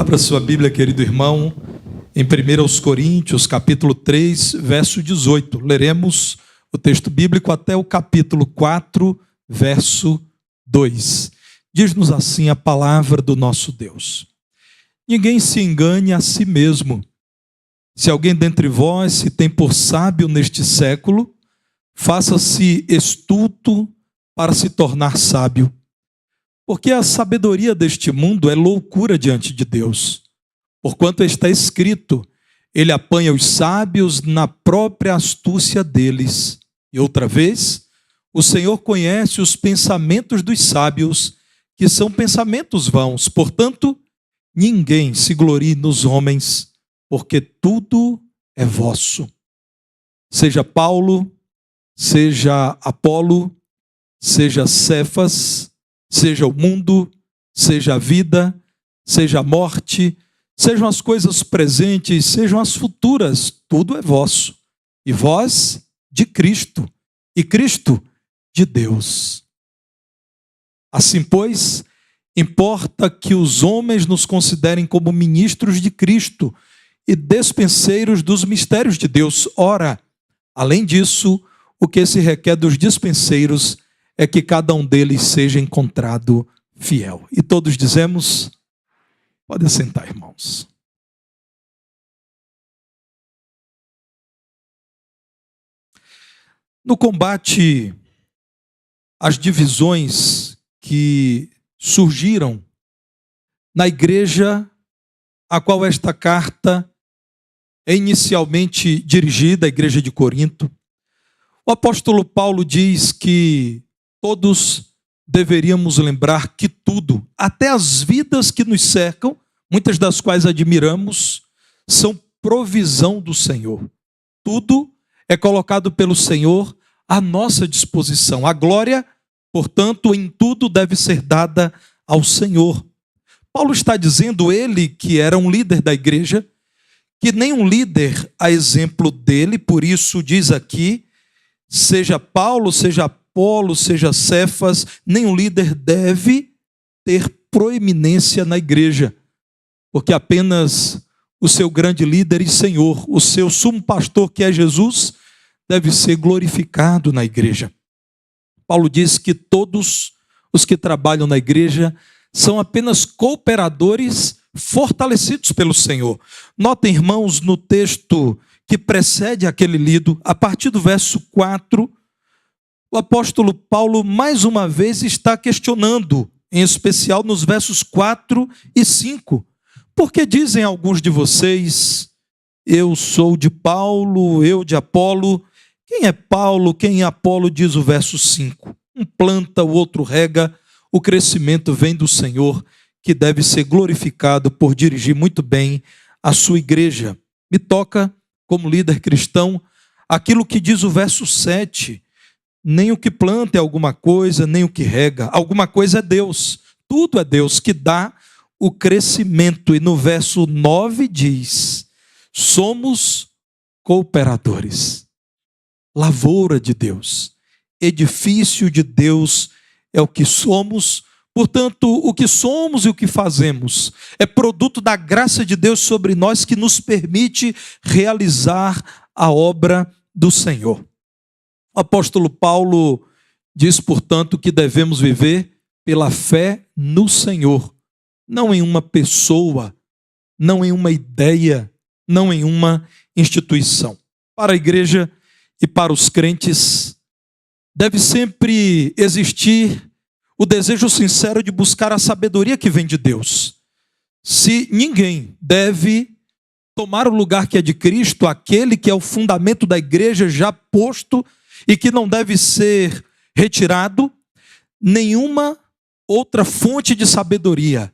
Abra sua Bíblia, querido irmão, em 1 Coríntios, capítulo 3, verso 18. Leremos o texto bíblico até o capítulo 4, verso 2. Diz-nos assim a palavra do nosso Deus: ninguém se engane a si mesmo. Se alguém dentre vós se tem por sábio neste século, faça-se estulto para se tornar sábio. Porque a sabedoria deste mundo é loucura diante de Deus. Porquanto está escrito: ele apanha os sábios na própria astúcia deles. E outra vez, o Senhor conhece os pensamentos dos sábios, que são pensamentos vãos. Portanto, ninguém se glorie nos homens, porque tudo é vosso. Seja Paulo, seja Apolo, seja Cefas, seja o mundo, seja a vida, seja a morte, sejam as coisas presentes, sejam as futuras, tudo é vosso. E vós de Cristo, e Cristo de Deus. Assim, pois, importa que os homens nos considerem como ministros de Cristo e despenseiros dos mistérios de Deus. Ora, além disso, o que se requer dos dispenseiros é que cada um deles seja encontrado fiel. E todos dizemos: pode sentar, irmãos. No combate às divisões que surgiram na igreja a qual esta carta é inicialmente dirigida, a igreja de Corinto, o apóstolo Paulo diz que todos deveríamos lembrar que tudo, até as vidas que nos cercam, muitas das quais admiramos, são provisão do Senhor. Tudo é colocado pelo Senhor à nossa disposição. A glória, portanto, em tudo deve ser dada ao Senhor. Paulo está dizendo, ele que era um líder da igreja, que nenhum líder a exemplo dele, por isso diz aqui, seja Paulo, seja Apolo, seja Cefas, nenhum líder deve ter proeminência na igreja, porque apenas o seu grande líder e Senhor, o seu sumo pastor, que é Jesus, deve ser glorificado na igreja. Paulo diz que todos os que trabalham na igreja são apenas cooperadores fortalecidos pelo Senhor. Notem, irmãos, no texto que precede aquele lido, a partir do verso 4, o apóstolo Paulo mais uma vez está questionando, em especial nos versos 4 e 5. Porque dizem alguns de vocês: eu sou de Paulo, eu de Apolo. Quem é Paulo, quem é Apolo, diz o verso 5. Um planta, o outro rega, o crescimento vem do Senhor, que deve ser glorificado por dirigir muito bem a sua igreja. Me toca, como líder cristão, aquilo que diz o verso 7. Nem o que planta é alguma coisa, nem o que rega. Alguma coisa é Deus. Tudo é Deus que dá o crescimento. E no verso 9 diz: somos cooperadores. Lavoura de Deus, edifício de Deus é o que somos. Portanto, o que somos e o que fazemos é produto da graça de Deus sobre nós, que nos permite realizar a obra do Senhor. O apóstolo Paulo diz, portanto, que devemos viver pela fé no Senhor, não em uma pessoa, não em uma ideia, não em uma instituição. Para a igreja e para os crentes, deve sempre existir o desejo sincero de buscar a sabedoria que vem de Deus. Se ninguém deve tomar o lugar que é de Cristo, aquele que é o fundamento da igreja já posto e que não deve ser retirado, nenhuma outra fonte de sabedoria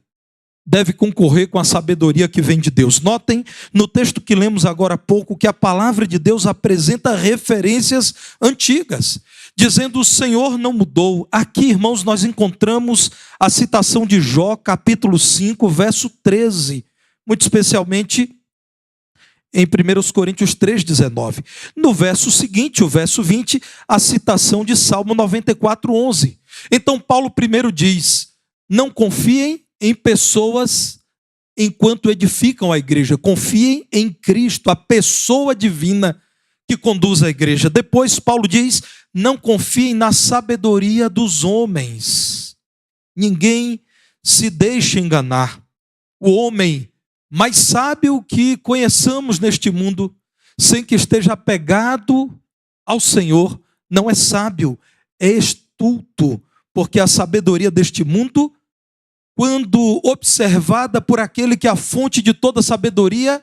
deve concorrer com a sabedoria que vem de Deus. Notem no texto que lemos agora há pouco que a palavra de Deus apresenta referências antigas, dizendo: o Senhor não mudou. Aqui, irmãos, nós encontramos a citação de Jó, capítulo 5, verso 13, muito especialmente em 1 Coríntios 3,19. No verso seguinte, o verso 20, a citação de Salmo 94, 11. Então Paulo primeiro diz: não confiem em pessoas enquanto edificam a igreja. Confiem em Cristo, a pessoa divina que conduz a igreja. Depois, Paulo diz: não confiem na sabedoria dos homens. Ninguém se deixe enganar. O homem mais sábio que conheçamos neste mundo, sem que esteja apegado ao Senhor, não é sábio, é estulto, porque a sabedoria deste mundo, quando observada por aquele que é a fonte de toda sabedoria,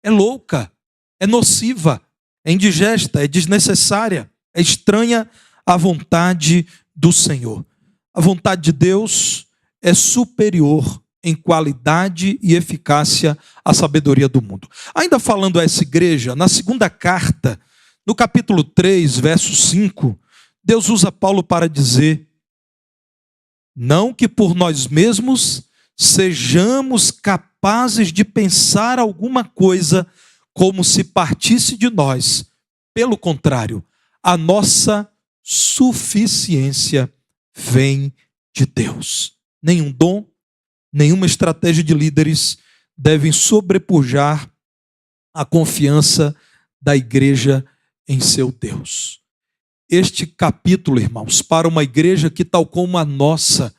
é louca, é nociva, é indigesta, é desnecessária, é estranha à vontade do Senhor. A vontade de Deus é superior em qualidade e eficácia à sabedoria do mundo. Ainda falando a essa igreja, na segunda carta, no capítulo 3, verso 5, Deus usa Paulo para dizer: não que por nós mesmos sejamos capazes de pensar alguma coisa como se partisse de nós. Pelo contrário, a nossa suficiência vem de Deus. Nenhum dom, nenhuma estratégia de líderes devem sobrepujar a confiança da igreja em seu Deus. Este capítulo, irmãos, para uma igreja que, tal como a nossa,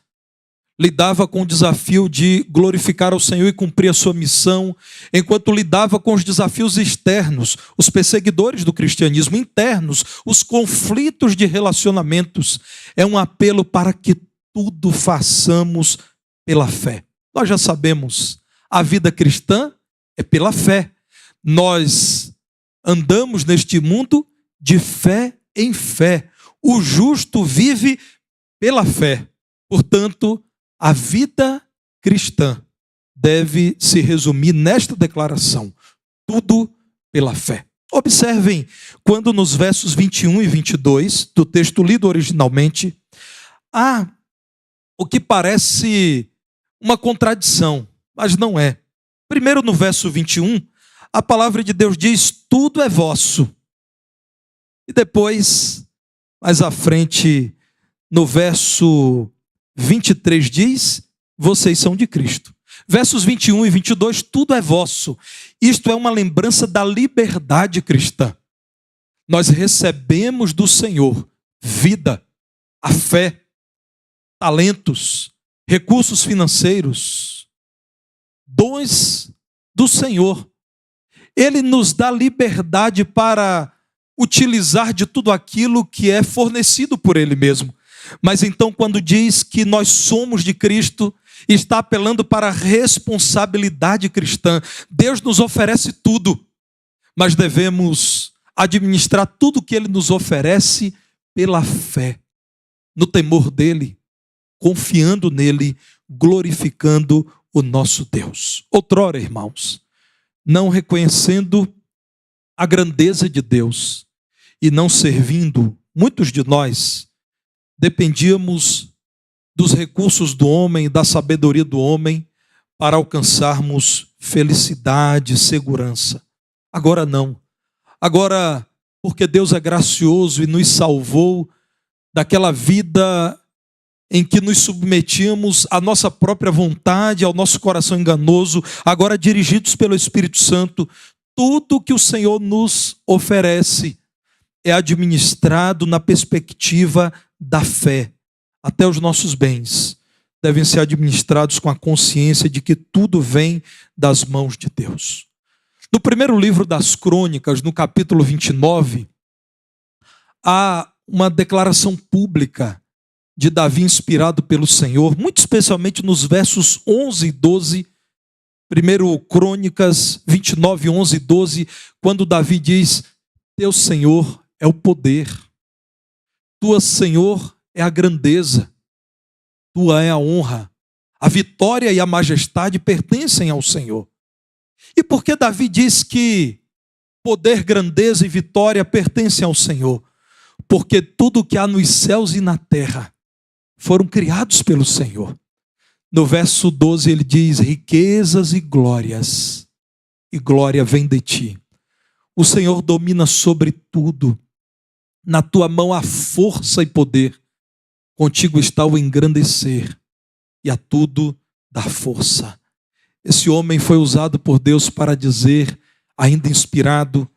lidava com o desafio de glorificar ao Senhor e cumprir a sua missão, enquanto lidava com os desafios externos, os perseguidores do cristianismo, internos, os conflitos de relacionamentos, é um apelo para que tudo façamos pela fé. Nós já sabemos, a vida cristã é pela fé. Nós andamos neste mundo de fé em fé. O justo vive pela fé. Portanto, a vida cristã deve se resumir nesta declaração: tudo pela fé. Observem quando nos versos 21 e 22 do texto lido originalmente, há o que parece uma contradição, mas não é. Primeiro, no verso 21, a palavra de Deus diz: tudo é vosso. E depois, mais à frente, no verso 23 diz: vocês são de Cristo. Versos 21 e 22, tudo é vosso. Isto é uma lembrança da liberdade cristã. Nós recebemos do Senhor vida, a fé, talentos, recursos financeiros, dons do Senhor. Ele nos dá liberdade para utilizar de tudo aquilo que é fornecido por Ele mesmo. Mas então, quando diz que nós somos de Cristo, está apelando para a responsabilidade cristã. Deus nos oferece tudo, mas devemos administrar tudo que Ele nos oferece pela fé, no temor dEle, confiando nele, glorificando o nosso Deus. Outrora, irmãos, não reconhecendo a grandeza de Deus e não servindo, muitos de nós dependíamos dos recursos do homem, da sabedoria do homem, para alcançarmos felicidade e segurança. Agora não. Agora, porque Deus é gracioso e nos salvou daquela vida em que nos submetíamos à nossa própria vontade, ao nosso coração enganoso, agora dirigidos pelo Espírito Santo, tudo que o Senhor nos oferece é administrado na perspectiva da fé. Até os nossos bens devem ser administrados com a consciência de que tudo vem das mãos de Deus. No primeiro livro das Crônicas, no capítulo 29, há uma declaração pública de Davi inspirado pelo Senhor, muito especialmente nos versos 11 e 12, 1 Crônicas 29, 11 e 12, quando Davi diz: teu Senhor é o poder, tua, Senhor, é a grandeza, tua é a honra, a vitória e a majestade pertencem ao Senhor. E por que Davi diz que poder, grandeza e vitória pertencem ao Senhor? Porque tudo que há nos céus e na terra foram criados pelo Senhor. No verso 12 ele diz: riquezas e glória vem de ti. O Senhor domina sobre tudo. Na tua mão há força e poder. Contigo está o engrandecer, e a tudo dá força. Esse homem foi usado por Deus para dizer, ainda inspirado: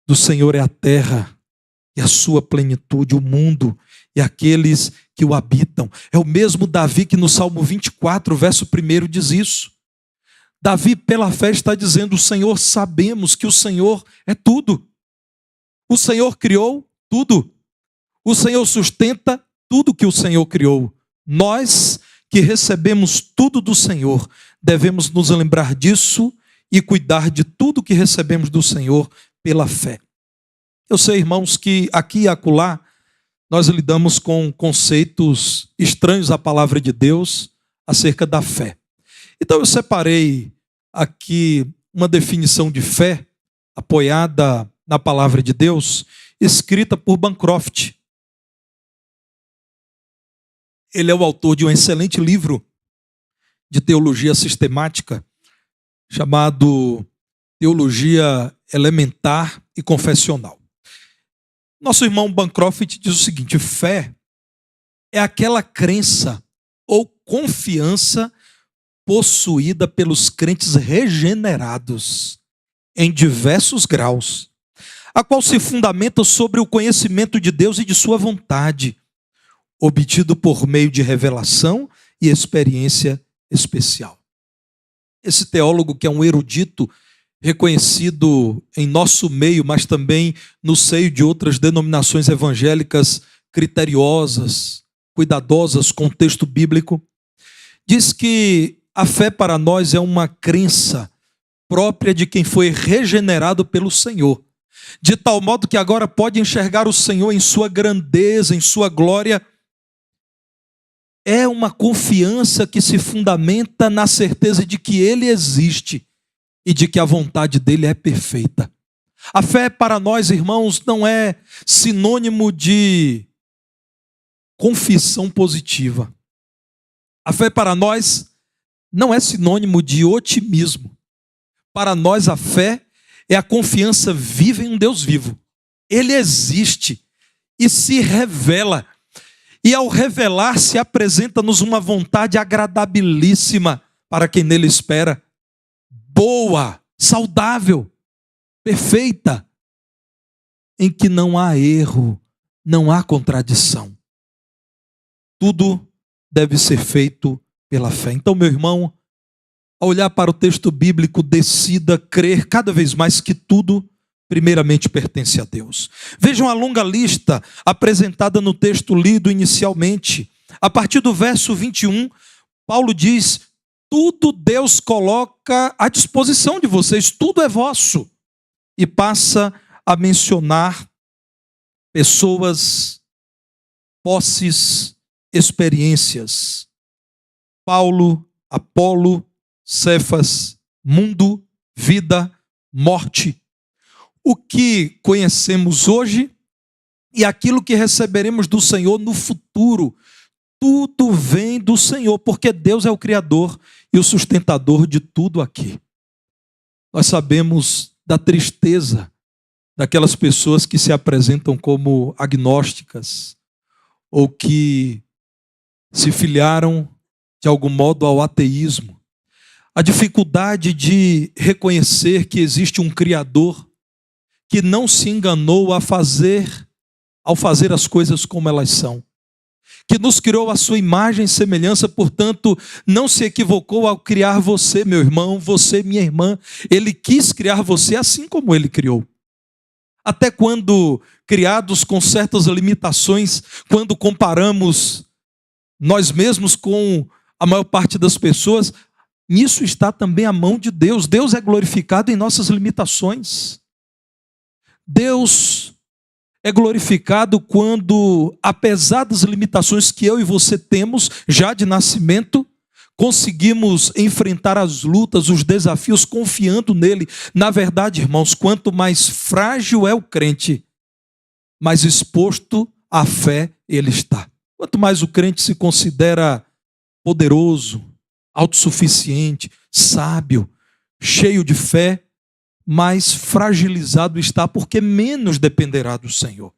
do Senhor é a terra e a sua plenitude, o mundo e aqueles que o habitam. É o mesmo Davi que no Salmo 24, verso 1 diz isso. Davi, pela fé, está dizendo: o Senhor, sabemos que o Senhor é tudo. O Senhor criou tudo. O Senhor sustenta tudo que o Senhor criou. Nós que recebemos tudo do Senhor, devemos nos lembrar disso e cuidar de tudo que recebemos do Senhor pela fé. Eu sei, irmãos, que aqui e acolá nós lidamos com conceitos estranhos à palavra de Deus acerca da fé. Então eu separei aqui uma definição de fé apoiada na palavra de Deus, escrita por Bancroft. Ele é o autor de um excelente livro de teologia sistemática, chamado Teologia Elementar e Confessional. Nosso irmão Bancroft diz o seguinte: fé é aquela crença ou confiança possuída pelos crentes regenerados em diversos graus, a qual se fundamenta sobre o conhecimento de Deus e de sua vontade, obtido por meio de revelação e experiência especial. Esse teólogo, que é um erudito reconhecido em nosso meio, mas também no seio de outras denominações evangélicas criteriosas, cuidadosas com o texto bíblico, diz que a fé para nós é uma crença própria de quem foi regenerado pelo Senhor, de tal modo que agora pode enxergar o Senhor em sua grandeza, em sua glória. É uma confiança que se fundamenta na certeza de que Ele existe e de que a vontade dEle é perfeita. A fé para nós, irmãos, não é sinônimo de confissão positiva. A fé para nós não é sinônimo de otimismo. Para nós a fé é a confiança viva em um Deus vivo. Ele existe e se revela. E ao revelar-se, apresenta-nos uma vontade agradabilíssima para quem nele espera. Boa, saudável, perfeita, em que não há erro, não há contradição. Tudo deve ser feito pela fé. Então, meu irmão, ao olhar para o texto bíblico, decida crer cada vez mais que tudo primeiramente pertence a Deus. Vejam a longa lista apresentada no texto lido inicialmente. A partir do verso 21, Paulo diz: tudo Deus coloca à disposição de vocês, tudo é vosso. E passa a mencionar pessoas, posses, experiências. Paulo, Apolo, Cefas, mundo, vida, morte. O que conhecemos hoje e aquilo que receberemos do Senhor no futuro, tudo vem do Senhor, porque Deus é o Criador e o sustentador de tudo aqui. Nós sabemos da tristeza daquelas pessoas que se apresentam como agnósticas ou que se filiaram de algum modo ao ateísmo. A dificuldade de reconhecer que existe um Criador que não se enganou ao fazer as coisas como elas são, que nos criou à sua imagem e semelhança, portanto, não se equivocou ao criar você, meu irmão, você, minha irmã. Ele quis criar você assim como Ele criou. Até quando criados com certas limitações, quando comparamos nós mesmos com a maior parte das pessoas, nisso está também a mão de Deus. Deus é glorificado em nossas limitações. Deus é glorificado quando, apesar das limitações que eu e você temos já de nascimento, conseguimos enfrentar as lutas, os desafios, confiando nele. Na verdade, irmãos, quanto mais frágil é o crente, mais exposto à fé ele está. Quanto mais o crente se considera poderoso, autossuficiente, sábio, cheio de fé, mais fragilizado está, porque menos dependerá do Senhor.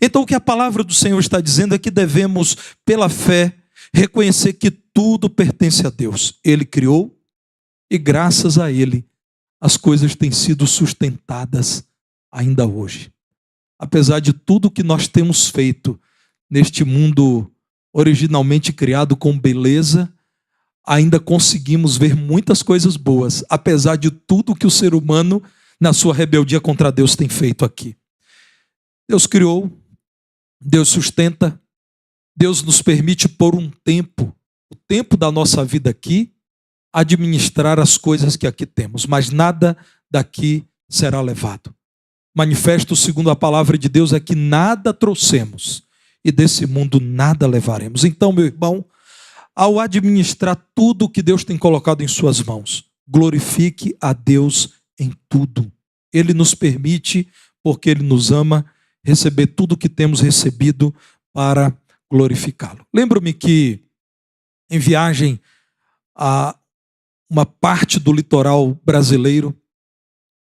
Então o que a palavra do Senhor está dizendo é que devemos, pela fé, reconhecer que tudo pertence a Deus. Ele criou E graças a Ele, as coisas têm sido sustentadas ainda hoje. Apesar de tudo que nós temos feito neste mundo originalmente criado com beleza, ainda conseguimos ver muitas coisas boas, apesar de tudo que o ser humano, na sua rebeldia contra Deus, tem feito aqui. Deus criou, Deus sustenta, Deus nos permite por um tempo, o tempo da nossa vida aqui, administrar as coisas que aqui temos, mas nada daqui será levado. Manifesto segundo a palavra de Deus é que nada trouxemos e desse mundo nada levaremos. Então, meu irmão, ao administrar tudo que Deus tem colocado em suas mãos, glorifique a Deus em tudo. Ele nos permite, porque Ele nos ama, receber tudo que temos recebido para glorificá-lo. Lembro-me que em viagem a uma parte do litoral brasileiro,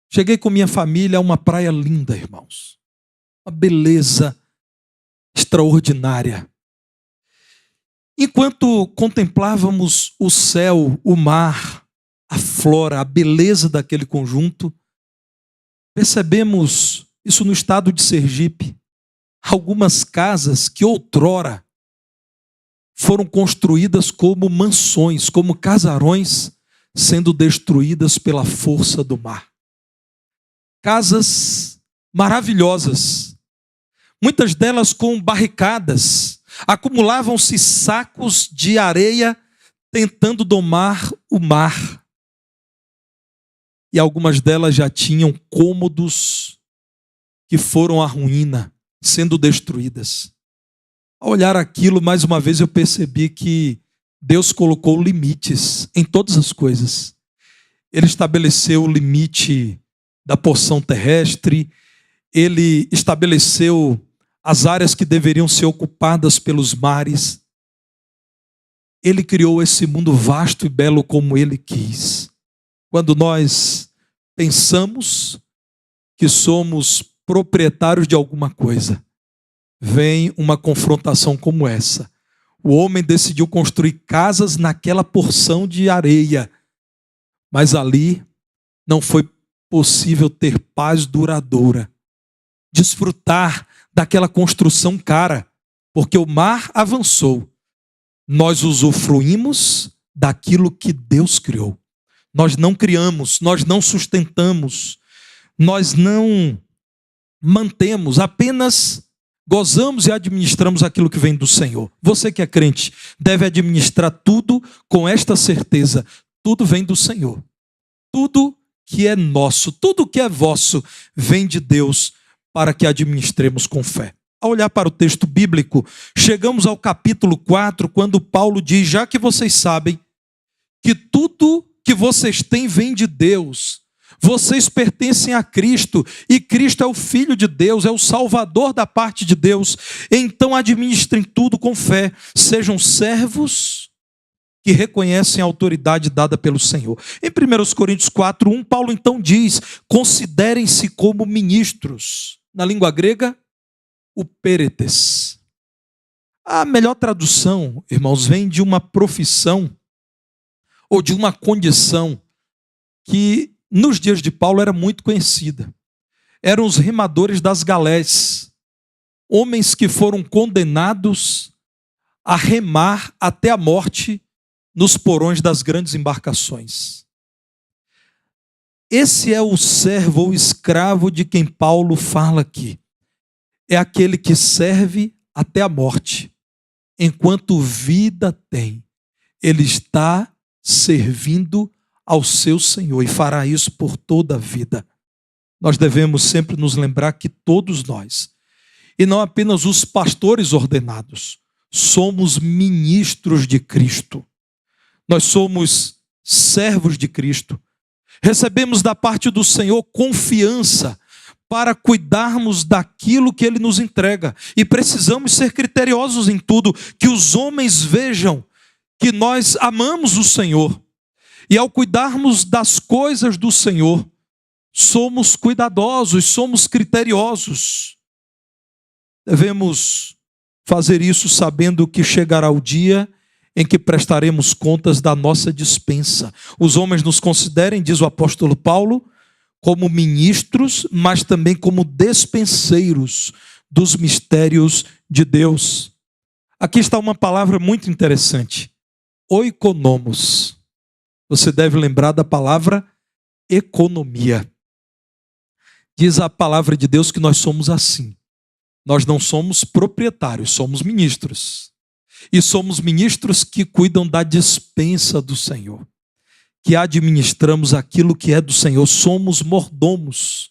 cheguei com minha família a uma praia linda, irmãos. Uma beleza extraordinária. Enquanto contemplávamos o céu, o mar, a flora, a beleza daquele conjunto, percebemos, isso no estado de Sergipe, algumas casas que outrora foram construídas como mansões, como casarões, sendo destruídas pela força do mar. Casas maravilhosas, muitas delas com barricadas, acumulavam-se sacos de areia tentando domar o mar. E algumas delas já tinham cômodos que foram à ruína, sendo destruídas. Ao olhar aquilo, mais uma vez eu percebi que Deus colocou limites em todas as coisas. Ele estabeleceu o limite da porção terrestre, Ele estabeleceu as áreas que deveriam ser ocupadas pelos mares. Ele criou esse mundo vasto e belo como Ele quis. Quando nós pensamos que somos proprietários de alguma coisa, vem uma confrontação como essa. O homem decidiu construir casas naquela porção de areia, mas ali não foi possível ter paz duradoura, desfrutar daquela construção cara, porque o mar avançou. Nós usufruímos daquilo que Deus criou. Nós não criamos, nós não sustentamos, nós não mantemos, apenas gozamos e administramos aquilo que vem do Senhor. Você que é crente deve administrar tudo com esta certeza: tudo vem do Senhor. Tudo que é nosso, tudo que é vosso, vem de Deus, para que administremos com fé. Ao olhar para o texto bíblico, chegamos ao capítulo 4, quando Paulo diz: já que vocês sabem que tudo que vocês têm vem de Deus, vocês pertencem a Cristo, e Cristo é o Filho de Deus, é o Salvador da parte de Deus, então administrem tudo com fé, sejam servos que reconhecem a autoridade dada pelo Senhor. Em 1 Coríntios 4:1, Paulo então diz: considerem-se como ministros. Na língua grega, o péretes. A melhor tradução, irmãos, vem de uma profissão ou de uma condição que nos dias de Paulo era muito conhecida. Eram os remadores das galés, homens que foram condenados a remar até a morte nos porões das grandes embarcações. Esse é o servo ou escravo de quem Paulo fala aqui. É aquele que serve até a morte. Enquanto vida tem, ele está servindo ao seu Senhor e fará isso por toda a vida. Nós devemos sempre nos lembrar que todos nós, e não apenas os pastores ordenados, somos ministros de Cristo. Nós somos servos de Cristo. Recebemos da parte do Senhor confiança para cuidarmos daquilo que Ele nos entrega. E precisamos ser criteriosos em tudo, que os homens vejam que nós amamos o Senhor. E ao cuidarmos das coisas do Senhor, somos cuidadosos, somos criteriosos. Devemos fazer isso sabendo que chegará o dia em que prestaremos contas da nossa dispensa. Os homens nos considerem, diz o apóstolo Paulo, como ministros, mas também como despenseiros dos mistérios de Deus. Aqui está uma palavra muito interessante, oikonomos. Você deve lembrar da palavra economia. Diz a palavra de Deus que nós somos assim. Nós não somos proprietários, somos ministros. E somos ministros que cuidam da dispensa do Senhor, que administramos aquilo que é do Senhor, somos mordomos.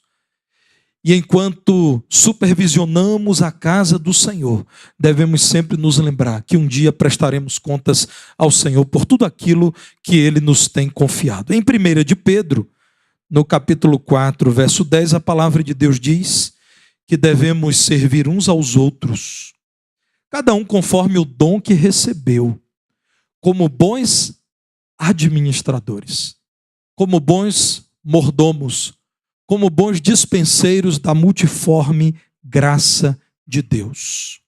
E enquanto supervisionamos a casa do Senhor, devemos sempre nos lembrar que um dia prestaremos contas ao Senhor por tudo aquilo que Ele nos tem confiado. Em 1 de Pedro, no capítulo 4, verso 10, a palavra de Deus diz que devemos servir uns aos outros, cada um conforme o dom que recebeu, como bons administradores, como bons mordomos, como bons dispenseiros da multiforme graça de Deus.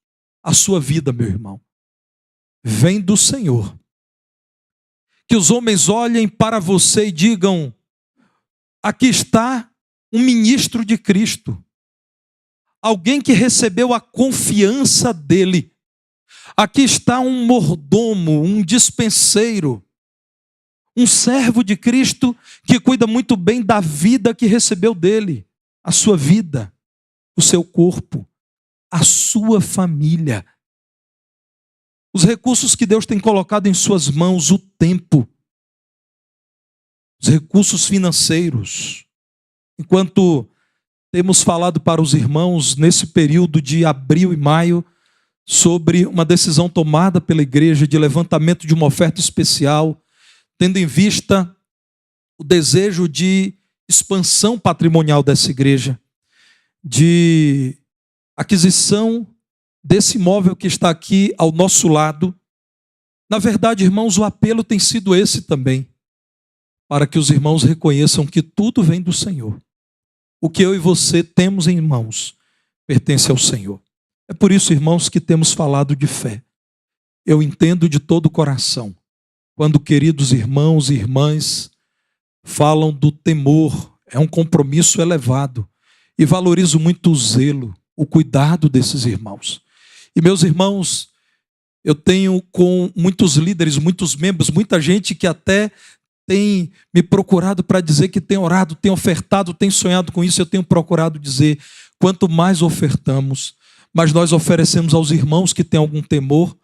A sua vida, meu irmão, vem do Senhor. Que os homens olhem para você e digam: aqui está um ministro de Cristo, alguém que recebeu a confiança dele. Aqui está um mordomo, um dispenseiro, um servo de Cristo que cuida muito bem da vida que recebeu dele, a sua vida, o seu corpo, a sua família, os recursos que Deus tem colocado em suas mãos, o tempo, os recursos financeiros. Enquanto temos falado para os irmãos nesse período de abril e maio sobre uma decisão tomada pela igreja de levantamento de uma oferta especial, tendo em vista o desejo de expansão patrimonial dessa igreja, de aquisição desse imóvel que está aqui ao nosso lado. Na verdade, irmãos, o apelo tem sido esse também, para que os irmãos reconheçam que tudo vem do Senhor. O que eu e você temos em mãos pertence ao Senhor. É por isso, irmãos, que temos falado de fé. Eu entendo de todo o coração quando queridos irmãos e irmãs falam do temor. É um compromisso elevado. E valorizo muito o zelo, o cuidado desses irmãos. E meus irmãos, eu tenho com muitos líderes, muitos membros, muita gente que até tem me procurado para dizer que tem orado, tem ofertado, tem sonhado com isso. Eu tenho procurado dizer, quanto mais ofertamos, mas nós oferecemos aos irmãos que têm algum temor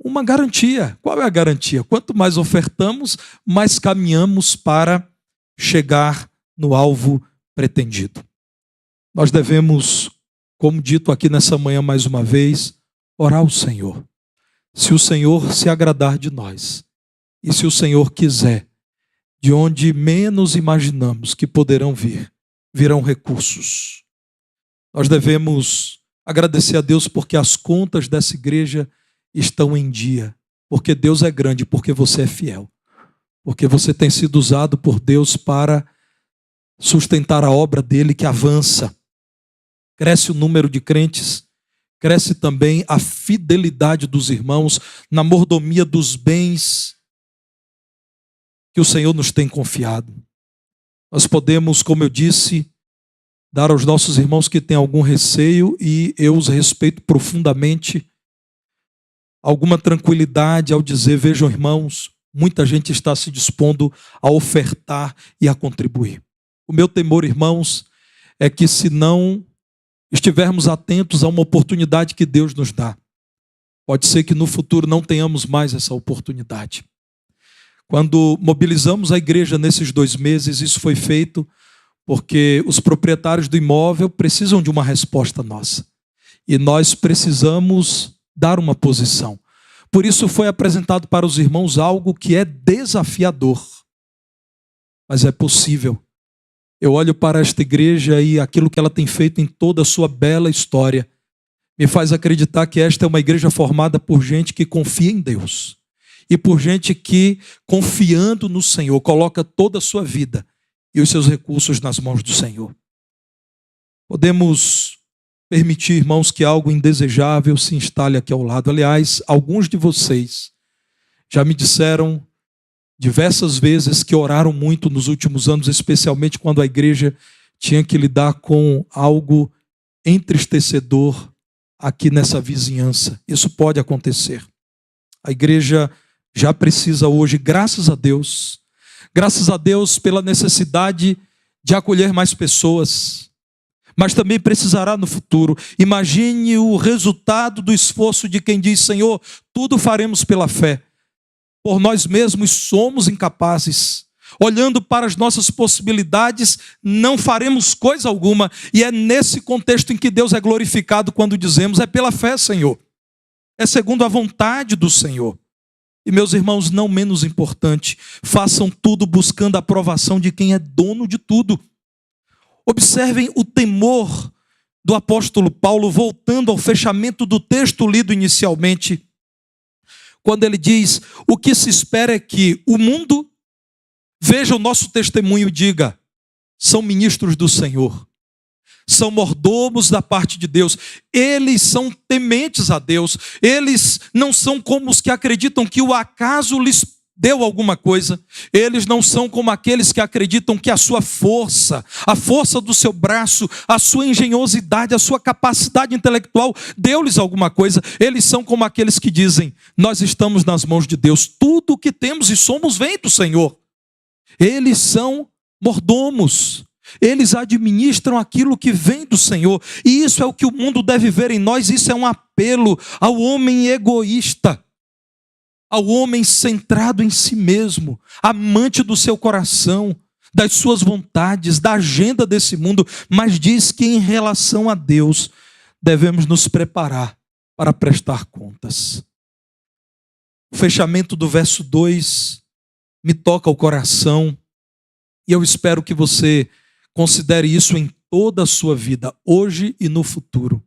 uma garantia. Qual é a garantia? Quanto mais ofertamos, mais caminhamos para chegar no alvo pretendido. Nós devemos, como dito aqui nessa manhã mais uma vez, orar ao Senhor. Se o Senhor se agradar de nós, e se o Senhor quiser, de onde menos imaginamos que poderão vir, virão recursos. Nós devemos agradecer a Deus porque as contas dessa igreja estão em dia, porque Deus é grande, porque você é fiel, porque você tem sido usado por Deus para sustentar a obra dele que avança. Cresce o número de crentes, cresce também a fidelidade dos irmãos na mordomia dos bens que o Senhor nos tem confiado. Nós podemos, como eu disse, dar aos nossos irmãos que têm algum receio, e eu os respeito profundamente, alguma tranquilidade ao dizer: vejam, irmãos, muita gente está se dispondo a ofertar e a contribuir. O meu temor, irmãos, é que se não estivermos atentos a uma oportunidade que Deus nos dá, pode ser que no futuro não tenhamos mais essa oportunidade. Quando mobilizamos a igreja nesses 2 meses, isso foi feito porque os proprietários do imóvel precisam de uma resposta nossa. E nós precisamos dar uma posição. Por isso foi apresentado para os irmãos algo que é desafiador, mas é possível. Eu olho para esta igreja e aquilo que ela tem feito em toda a sua bela história me faz acreditar que esta é uma igreja formada por gente que confia em Deus e por gente que, confiando no Senhor, coloca toda a sua vida e os seus recursos nas mãos do Senhor. Podemos permitir, irmãos, que algo indesejável se instale aqui ao lado. Aliás, alguns de vocês Já me disseram diversas vezes que oraram muito nos últimos anos, especialmente quando a igreja tinha que lidar com algo entristecedor aqui nessa vizinhança. Isso pode acontecer. A igreja já precisa hoje, graças a Deus pela necessidade de acolher mais pessoas, mas também precisará no futuro. Imagine o resultado do esforço de quem diz: Senhor, tudo faremos pela fé. Por nós mesmos somos incapazes. Olhando para as nossas possibilidades, não faremos coisa alguma. E é nesse contexto em que Deus é glorificado quando dizemos: é pela fé, Senhor. É segundo a vontade do Senhor. E meus irmãos, não menos importante, façam tudo buscando a aprovação de quem é dono de tudo. Observem o temor do apóstolo Paulo, voltando ao fechamento do texto lido inicialmente, quando ele diz: o que se espera é que o mundo veja o nosso testemunho e diga: são ministros do Senhor, são mordomos da parte de Deus, eles são tementes a Deus, eles não são como os que acreditam que o acaso lhes deu alguma coisa, eles não são como aqueles que acreditam que a sua força, a força do seu braço, a sua engenhosidade, a sua capacidade intelectual deu-lhes alguma coisa. Eles são como aqueles que dizem: nós estamos nas mãos de Deus, tudo o que temos e somos vem do Senhor. Eles são mordomos, eles administram aquilo que vem do Senhor, e isso é o que o mundo deve ver em nós. Isso é um apelo ao homem egoísta, ao homem centrado em si mesmo, amante do seu coração, das suas vontades, da agenda desse mundo, mas diz que em relação a Deus devemos nos preparar para prestar contas. O fechamento do verso 2 me toca o coração, e eu espero que você considere isso em toda a sua vida, hoje e no futuro.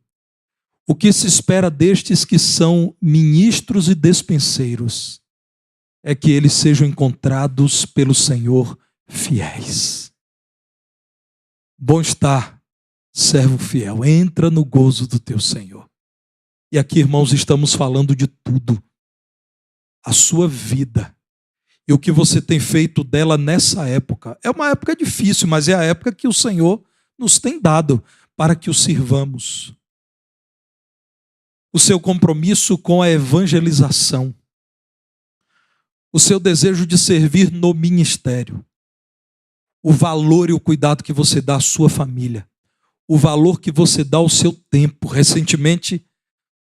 O que se espera destes que são ministros e despenseiros é que eles sejam encontrados pelo Senhor fiéis. Bom está, servo fiel, entra no gozo do teu Senhor. E aqui, irmãos, estamos falando de tudo. A sua vida e o que você tem feito dela nessa época. É uma época difícil, mas é a época que o Senhor nos tem dado para que o sirvamos. O seu compromisso com a evangelização, o seu desejo de servir no ministério, o valor e o cuidado que você dá à sua família, o valor que você dá ao seu tempo. Recentemente,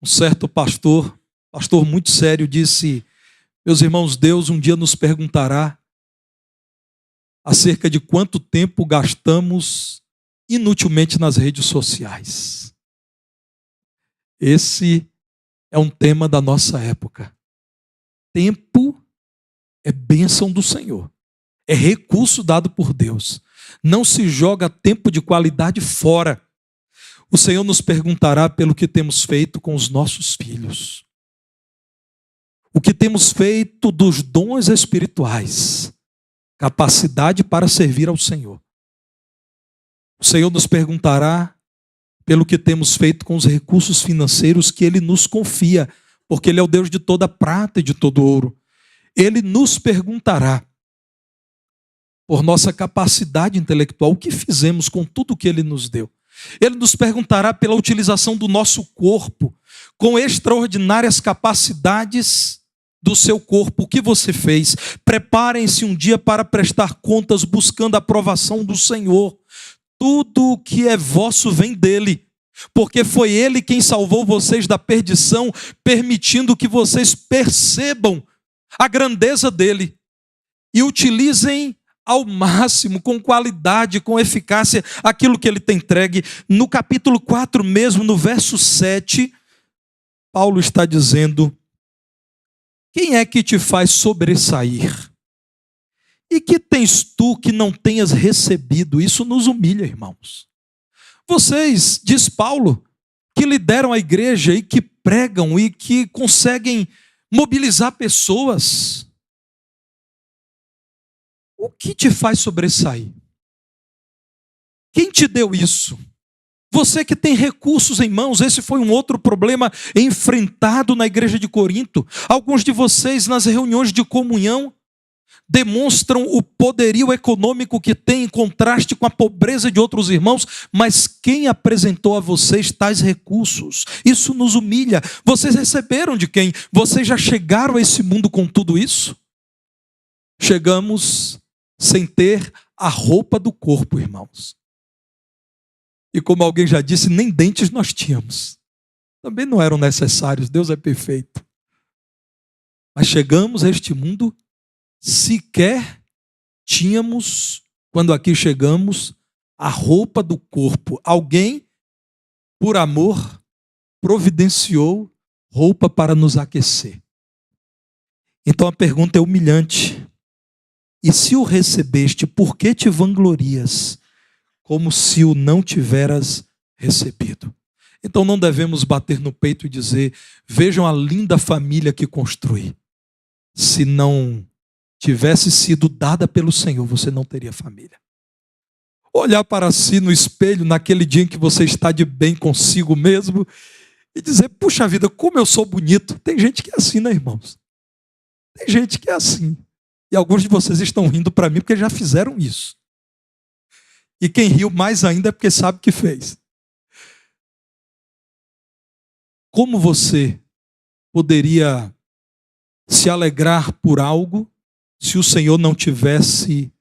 um certo pastor muito sério, disse: meus irmãos, Deus um dia nos perguntará acerca de quanto tempo gastamos inutilmente nas redes sociais. Esse é um tema da nossa época. Tempo é bênção do Senhor, é recurso dado por Deus. Não se joga tempo de qualidade fora. O Senhor nos perguntará pelo que temos feito com os nossos filhos, o que temos feito dos dons espirituais, capacidade para servir ao Senhor. O Senhor nos perguntará pelo que temos feito com os recursos financeiros que Ele nos confia, porque Ele é o Deus de toda prata e de todo ouro. Ele nos perguntará por nossa capacidade intelectual, o que fizemos com tudo que Ele nos deu. Ele nos perguntará pela utilização do nosso corpo, com extraordinárias capacidades do seu corpo, o que você fez. Preparem-se um dia para prestar contas, buscando a aprovação do Senhor. Tudo o que é vosso vem dele, porque foi ele quem salvou vocês da perdição, permitindo que vocês percebam a grandeza dele e utilizem ao máximo, com qualidade, com eficácia, aquilo que ele tem entregue. No capítulo 4 mesmo, no verso 7, Paulo está dizendo: quem é que te faz sobressair? E que tens tu que não tenhas recebido? Isso nos humilha, irmãos. Vocês, diz Paulo, que lideram a igreja e que pregam e que conseguem mobilizar pessoas, o que te faz sobressair? Quem te deu isso? Você que tem recursos em mãos, esse foi um outro problema enfrentado na igreja de Corinto. Alguns de vocês, nas reuniões de comunhão, demonstram o poderio econômico que tem em contraste com a pobreza de outros irmãos, mas quem apresentou a vocês tais recursos? Isso nos humilha. Vocês receberam de quem? Vocês já chegaram a esse mundo com tudo isso? Chegamos sem ter a roupa do corpo, irmãos. E como alguém já disse, nem dentes nós tínhamos. Também não eram necessários, Deus é perfeito. Mas chegamos a este mundo, sequer tínhamos, quando aqui chegamos, a roupa do corpo. Alguém, por amor, providenciou roupa para nos aquecer. Então a pergunta é humilhante. E se o recebeste, por que te vanglorias, como se o não tiveras recebido? Então não devemos bater no peito e dizer, vejam a linda família que construí. Se não tivesse sido dada pelo Senhor, você não teria família. Olhar para si no espelho naquele dia em que você está de bem consigo mesmo e dizer, puxa vida, como eu sou bonito. Tem gente que é assim, né, irmãos? Tem gente que é assim. E alguns de vocês estão rindo para mim porque já fizeram isso. E quem riu mais ainda é porque sabe que fez. Como você poderia se alegrar por algo se o Senhor não tivesse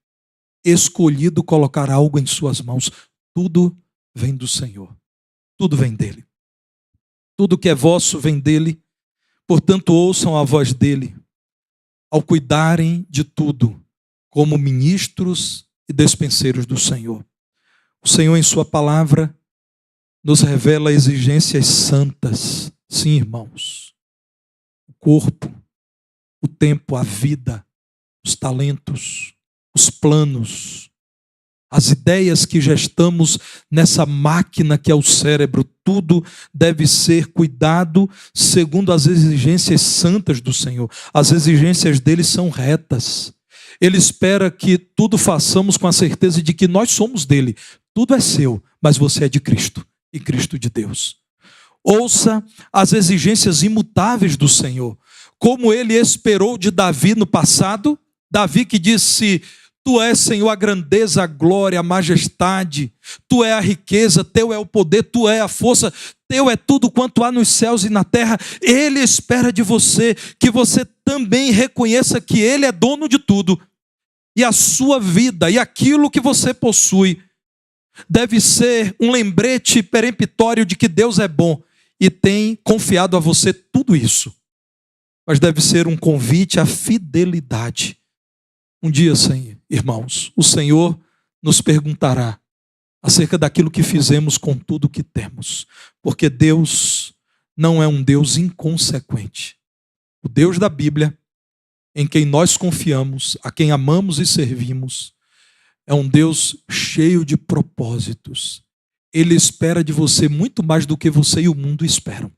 escolhido colocar algo em suas mãos? Tudo vem do Senhor. Tudo vem dele. Tudo que é vosso vem dele. Portanto, ouçam a voz dele ao cuidarem de tudo, como ministros e despenseiros do Senhor. O Senhor, em sua palavra, nos revela exigências santas. Sim, irmãos. O corpo, o tempo, a vida, os talentos, os planos, as ideias que gestamos nessa máquina que é o cérebro, tudo deve ser cuidado segundo as exigências santas do Senhor. As exigências dele são retas. Ele espera que tudo façamos com a certeza de que nós somos dele. Tudo é seu, mas você é de Cristo e Cristo de Deus. Ouça as exigências imutáveis do Senhor. Como ele esperou de Davi no passado, Davi que disse, tu és, Senhor, a grandeza, a glória, a majestade, tu é a riqueza, teu é o poder, tu é a força, teu é tudo quanto há nos céus e na terra. Ele espera de você que você também reconheça que ele é dono de tudo. E a sua vida e aquilo que você possui deve ser um lembrete peremptório de que Deus é bom e tem confiado a você tudo isso. Mas deve ser um convite à fidelidade. Um dia, Senhor, irmãos, o Senhor nos perguntará acerca daquilo que fizemos com tudo que temos. Porque Deus não é um Deus inconsequente. O Deus da Bíblia, em quem nós confiamos, a quem amamos e servimos, é um Deus cheio de propósitos. Ele espera de você muito mais do que você e o mundo esperam.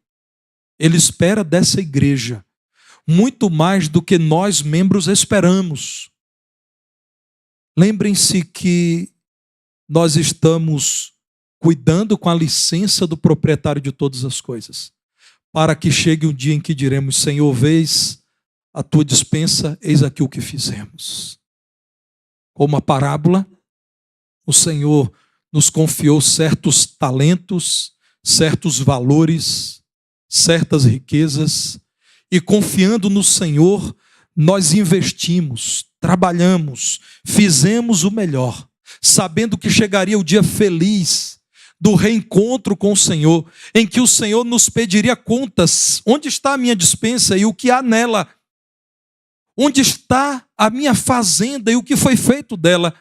Ele espera dessa igreja muito mais do que nós, membros, esperamos. Lembrem-se que nós estamos cuidando com a licença do proprietário de todas as coisas, para que chegue um dia em que diremos, Senhor, vês a tua dispensa, eis aqui o que fizemos. Como a parábola, o Senhor nos confiou certos talentos, certos valores, certas riquezas, e confiando no Senhor, nós investimos, trabalhamos, fizemos o melhor, sabendo que chegaria o dia feliz do reencontro com o Senhor, em que o Senhor nos pediria contas. Onde está a minha despensa e o que há nela? Onde está a minha fazenda e o que foi feito dela?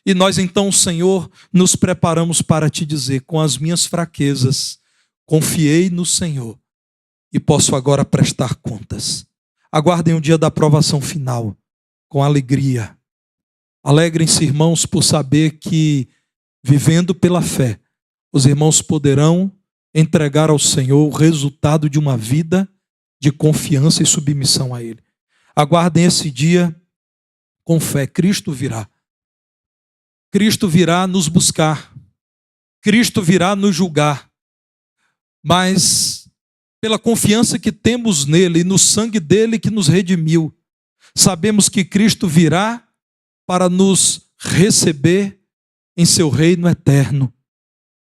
E nós então, Senhor, nos preparamos para te dizer, com as minhas fraquezas, confiei no Senhor e posso agora prestar contas. Aguardem o dia da aprovação final, com alegria. Alegrem-se, irmãos, por saber que, vivendo pela fé, os irmãos poderão entregar ao Senhor o resultado de uma vida de confiança e submissão a Ele. Aguardem esse dia com fé. Cristo virá. Cristo virá nos buscar. Cristo virá nos julgar, mas pela confiança que temos nele e no sangue dele que nos redimiu, sabemos que Cristo virá para nos receber em seu reino eterno.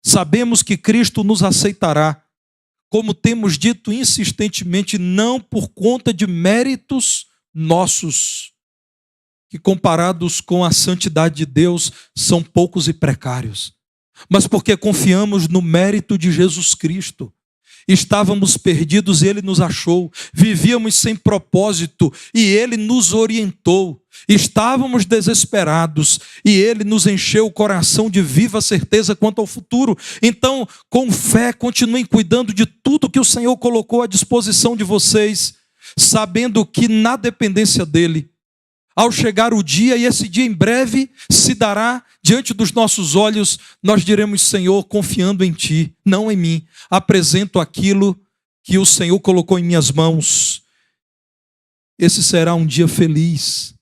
Sabemos que Cristo nos aceitará, como temos dito insistentemente, não por conta de méritos nossos, que comparados com a santidade de Deus são poucos e precários, mas porque confiamos no mérito de Jesus Cristo. Estávamos perdidos e Ele nos achou, vivíamos sem propósito e Ele nos orientou, estávamos desesperados e Ele nos encheu o coração de viva certeza quanto ao futuro. Então, com fé, continuem cuidando de tudo que o Senhor colocou à disposição de vocês, sabendo que na dependência dEle, ao chegar o dia, e esse dia em breve se dará diante dos nossos olhos, nós diremos: Senhor, confiando em Ti, não em mim, apresento aquilo que o Senhor colocou em minhas mãos. Esse será um dia feliz,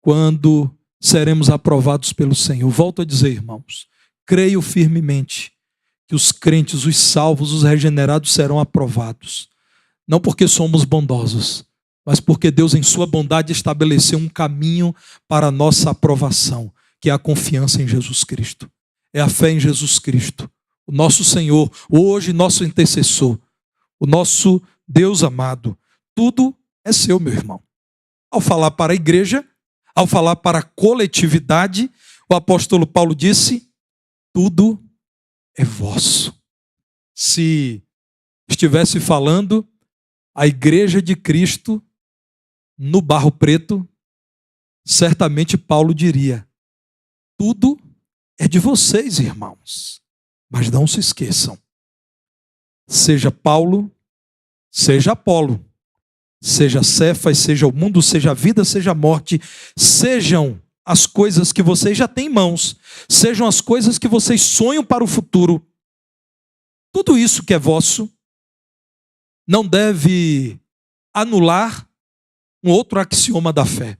quando seremos aprovados pelo Senhor. Volto a dizer, irmãos, creio firmemente que os crentes, os salvos, os regenerados serão aprovados, não porque somos bondosos, mas porque Deus, em sua bondade, estabeleceu um caminho para a nossa aprovação, que é a confiança em Jesus Cristo. É a fé em Jesus Cristo, o nosso Senhor, hoje nosso intercessor, o nosso Deus amado. Tudo é seu, meu irmão. Ao falar para a igreja, ao falar para a coletividade, o apóstolo Paulo disse: tudo é vosso. Se estivesse falando a igreja de Cristo no Barro Preto, certamente Paulo diria: tudo é de vocês, irmãos. Mas não se esqueçam, seja Paulo, seja Apolo, seja Cefas, seja o mundo, seja a vida, seja a morte, sejam as coisas que vocês já têm em mãos, sejam as coisas que vocês sonham para o futuro, tudo isso que é vosso não deve anular um outro axioma da fé: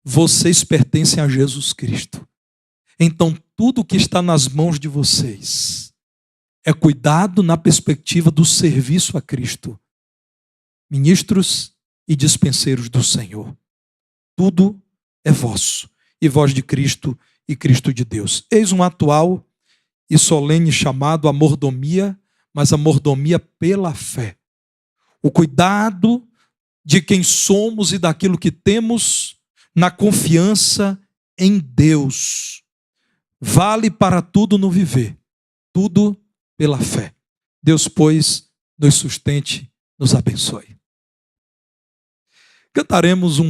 vocês pertencem a Jesus Cristo. Então tudo que está nas mãos de vocês é cuidado na perspectiva do serviço a Cristo. Ministros e dispenseiros do Senhor. Tudo é vosso, e vós de Cristo e Cristo de Deus. Eis um atual e solene chamado à mordomia, mas a mordomia pela fé. O cuidado de quem somos e daquilo que temos na confiança em Deus. Vale para tudo no viver, tudo pela fé. Deus, pois, nos sustente, nos abençoe. Cantaremos um